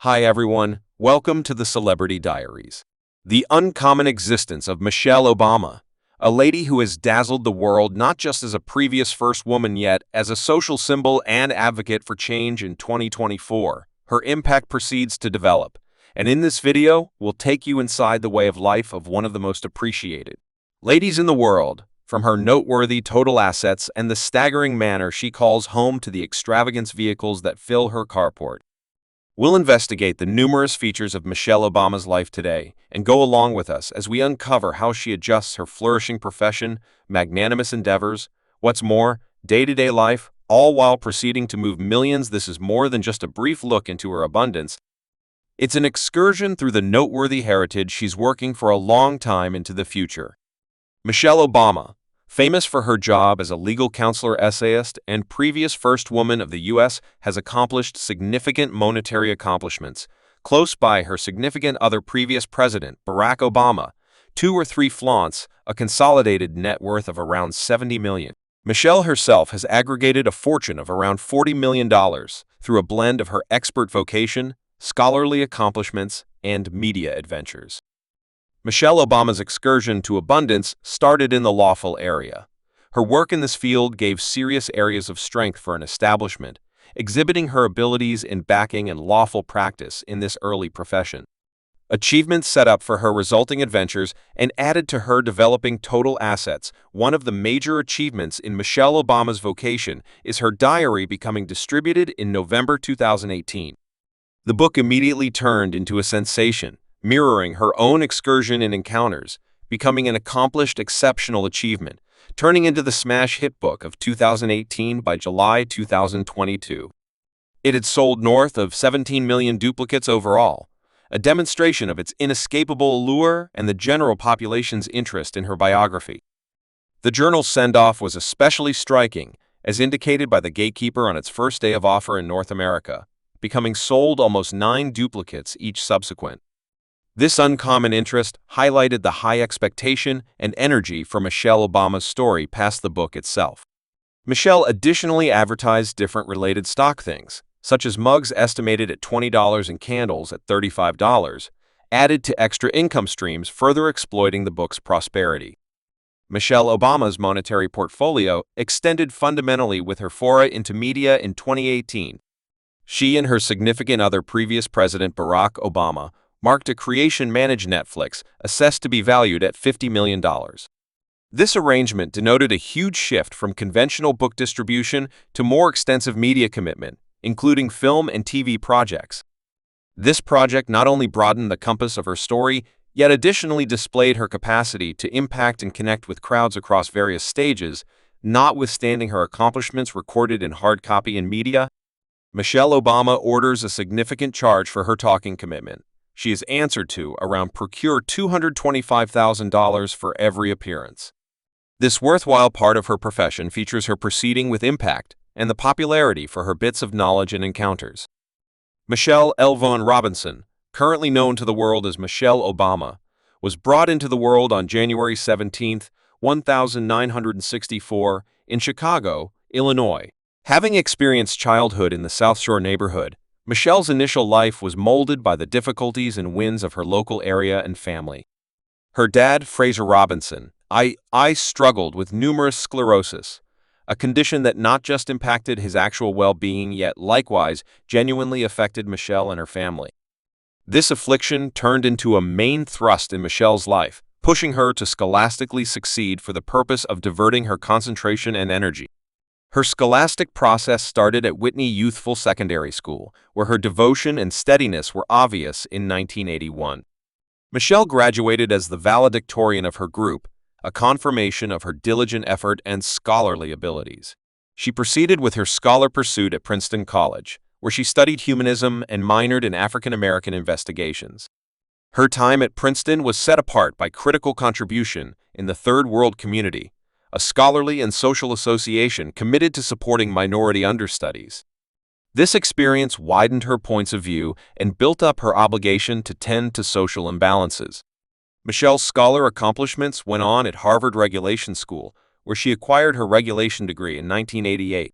Hi everyone, welcome to the Celebrity Diaries. The uncommon existence of Michelle Obama, a lady who has dazzled the world not just as a previous first woman yet as a social symbol and advocate for change in 2024. Her impact proceeds to develop, and in this video, we'll take you inside the way of life of one of the most appreciated ladies in the world, from her noteworthy total assets and the staggering manner she calls home to the extravagant vehicles that fill her carport. We'll investigate the numerous features of Michelle Obama's life today and go along with us as we uncover how she adjusts her flourishing profession, magnanimous endeavors, what's more, day-to-day life, all while proceeding to move millions. This is more than just a brief look into her abundance. It's an excursion through the noteworthy heritage she's working for a long time into the future. Michelle Obama, famous for her job as a legal counselor, essayist, and previous first woman of the U.S., has accomplished significant monetary accomplishments. Close by her significant other previous president, Barack Obama, 2 or 3 flaunts, a consolidated net worth of around $70 million. Michelle herself has aggregated a fortune of around $40 million through a blend of her expert vocation, scholarly accomplishments, and media adventures. Michelle Obama's excursion to abundance started in the lawful area. Her work in this field gave serious areas of strength for an establishment, exhibiting her abilities in backing and lawful practice in this early profession. Achievements set up for her resulting adventures and added to her developing total assets. One of the major achievements in Michelle Obama's vocation is her diary becoming distributed in November 2018. The book immediately turned into a sensation, mirroring her own excursion and encounters, becoming an accomplished, exceptional achievement, turning into the smash hit book of 2018 by July 2022. It had sold north of 17 million duplicates overall, a demonstration of its inescapable allure and the general population's interest in her biography. The journal's send-off was especially striking, as indicated by the Gatekeeper on its first day of offer in North America, becoming sold almost 9 duplicates each subsequent. This uncommon interest highlighted the high expectation and energy for Michelle Obama's story past the book itself. Michelle additionally advertised different related stock things, such as mugs estimated at $20 and candles at $35, added to extra income streams, further exploiting the book's prosperity. Michelle Obama's monetary portfolio extended fundamentally with her foray into media in 2018. She and her significant other, previous President Barack Obama, marked a creation managed Netflix, assessed to be valued at $50 million. This arrangement denoted a huge shift from conventional book distribution to more extensive media commitment, including film and TV projects. This project not only broadened the compass of her story, yet additionally displayed her capacity to impact and connect with crowds across various stages. Notwithstanding her accomplishments recorded in hard copy and media, Michelle Obama orders a significant charge for her talking commitment. She is answered to around procure $225,000 for every appearance. This worthwhile part of her profession features her proceeding with impact and the popularity for her bits of knowledge and encounters. Michelle L. Vaughan Robinson, currently known to the world as Michelle Obama, was brought into the world on January 17, 1964, in Chicago, Illinois. Having experienced childhood in the South Shore neighborhood, Michelle's initial life was molded by the difficulties and wins of her local area and family. Her dad, Fraser Robinson, I struggled with numerous sclerosis, a condition that not just impacted his actual well-being yet likewise genuinely affected Michelle and her family. This affliction turned into a main thrust in Michelle's life, pushing her to scholastically succeed for the purpose of diverting her concentration and energy. Her scholastic process started at Whitney Youthful Secondary School, where her devotion and steadiness were obvious in 1981. Michelle graduated as the valedictorian of her group, a confirmation of her diligent effort and scholarly abilities. She proceeded with her scholar pursuit at Princeton College, where she studied humanism and minored in African American investigations. Her time at Princeton was set apart by critical contribution in the Third World Community, a scholarly and social association committed to supporting minority understudies. This experience widened her points of view and built up her obligation to tend to social imbalances. Michelle's scholar accomplishments went on at Harvard Regulation School, where she acquired her regulation degree in 1988.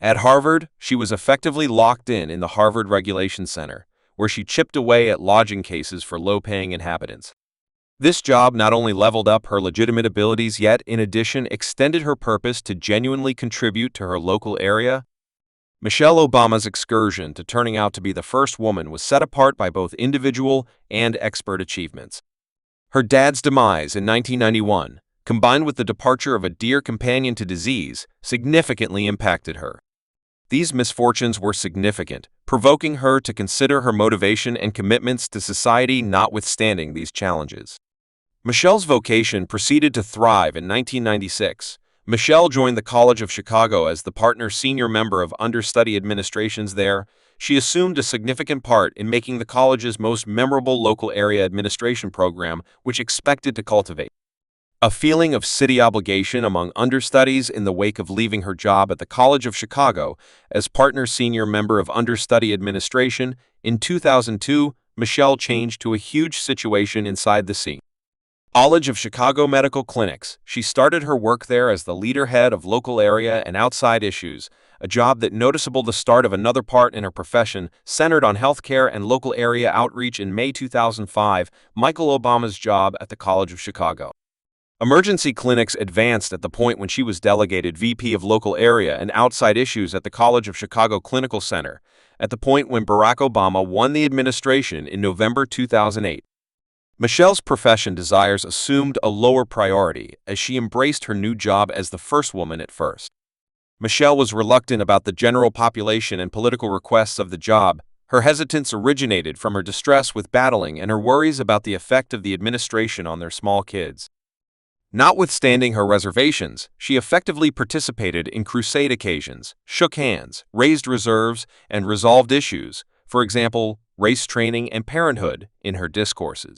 At Harvard, she was effectively locked in the Harvard Regulation Center, where she chipped away at lodging cases for low-paying inhabitants. This job not only leveled up her legitimate abilities yet, in addition, extended her purpose to genuinely contribute to her local area. Michelle Obama's excursion to turning out to be the first woman was set apart by both individual and expert achievements. Her dad's demise in 1991, combined with the departure of a dear companion to disease, significantly impacted her. These misfortunes were significant, provoking her to consider her motivation and commitments to society notwithstanding these challenges. Michelle's vocation proceeded to thrive in 1996. Michelle joined the College of Chicago as the partner senior member of understudy administrations there. She assumed a significant part in making the college's most memorable local area administration program, which expected to cultivate a feeling of city obligation among understudies. In the wake of leaving her job at the College of Chicago as partner senior member of understudy administration in 2002, Michelle changed to a huge situation inside the scene. College of Chicago Medical Clinics. She started her work there as the leader head of local area and outside issues, a job that noticeable the start of another part in her profession centered on healthcare and local area outreach. In May 2005, Michael Obama's job at the College of Chicago Emergency Clinics advanced at the point when she was delegated VP of Local Area and Outside Issues at the College of Chicago Clinical Center, at the point when Barack Obama won the administration in November 2008. Michelle's profession desires assumed a lower priority as she embraced her new job as the first woman at first. Michelle was reluctant about the general population and political requests of the job. Her hesitance originated from her distress with battling and her worries about the effect of the administration on their small kids. Notwithstanding her reservations, she effectively participated in crusade occasions, shook hands, raised reserves, and resolved issues, for example, race training and parenthood, in her discourses.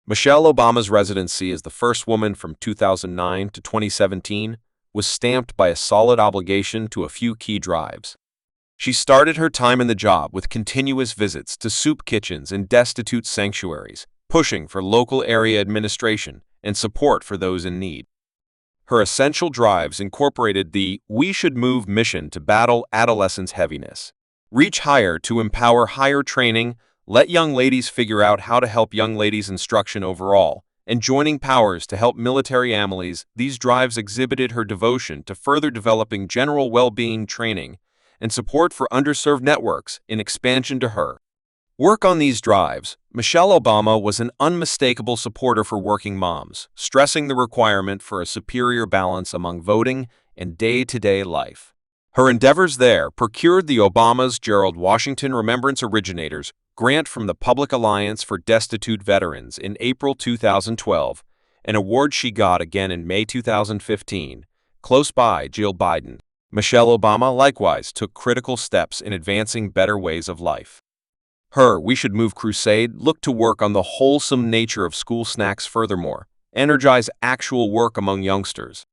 Michelle Obama's residency as the first woman from 2009 to 2017 was stamped by a solid obligation to a few key drives. She started her time in the job with continuous visits to soup kitchens and destitute sanctuaries, pushing for local area administration and support for those in need. Her essential drives incorporated the "We Should Move" mission to battle adolescence heaviness. Reach higher to empower higher training, let young ladies figure out how to help young ladies instruction overall, and joining powers to help military families. These drives exhibited her devotion to further developing general well-being training and support for underserved networks in expansion to her work on these drives. Michelle Obama was an unmistakable supporter for working moms, stressing the requirement for a superior balance among voting and day-to-day life. Her endeavors there procured the Obama's Gerald Washington Remembrance Originators Grant from the Public Alliance for Destitute Veterans in April 2012, an award she got again in May 2015, close by Jill Biden. Michelle Obama likewise took critical steps in advancing better ways of life. Her We Should Move crusade looked to work on the wholesome nature of school snacks, furthermore, energize actual work among youngsters.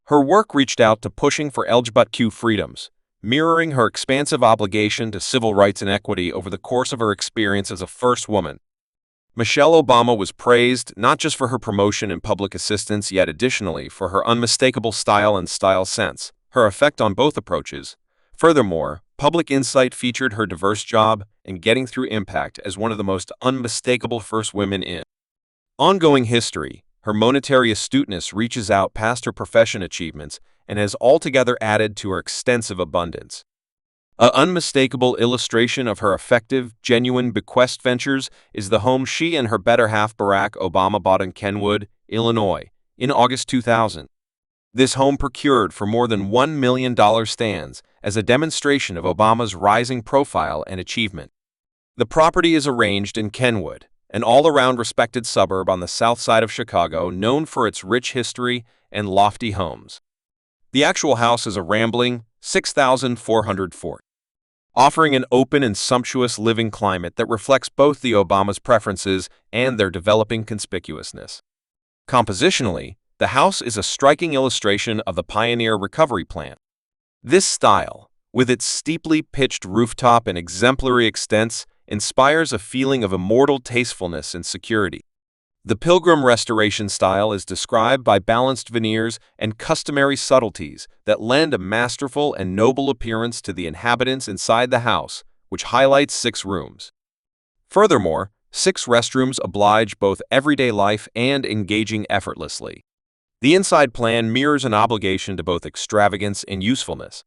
Her work reached out to pushing for LGBTQ freedoms, mirroring her expansive obligation to civil rights and equity over the course of her experience as a first woman. Michelle Obama was praised not just for her promotion and public assistance, yet additionally for her unmistakable style and style sense, her effect on both approaches. Furthermore, Public Insight featured her diverse job and getting through impact as one of the most unmistakable first women in ongoing history. Her monetary astuteness reaches out past her profession achievements and has altogether added to her extensive abundance. An unmistakable illustration of her effective, genuine bequest ventures is the home she and her better half Barack Obama bought in Kenwood, Illinois, in August 2000. This home, procured for more than $1 million, stands as a demonstration of Obama's rising profile and achievement. The property is arranged in Kenwood, an all-around respected suburb on the south side of Chicago known for its rich history and lofty homes. The actual house is a rambling 6,404, offering an open and sumptuous living climate that reflects both the Obamas' preferences and their developing conspicuousness. Compositionally, the house is a striking illustration of the Pioneer Recovery Plan. This style, with its steeply pitched rooftop and exemplary extents, inspires a feeling of immortal tastefulness and security. The Pilgrim Restoration style is described by balanced veneers and customary subtleties that lend a masterful and noble appearance to the inhabitants inside the house, which highlights 6 rooms. Furthermore, 6 restrooms oblige both everyday life and engaging effortlessly. The inside plan mirrors an obligation to both extravagance and usefulness.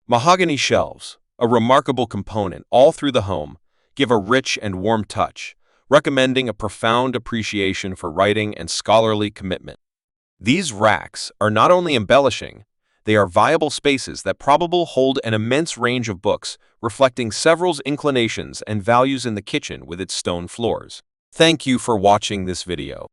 Mahogany shelves, a remarkable component all through the home, give a rich and warm touch, recommending a profound appreciation for writing and scholarly commitment. These racks are not only embellishing, they are viable spaces that probably hold an immense range of books, reflecting several inclinations and values in the kitchen with its stone floors. Thank you for watching this video.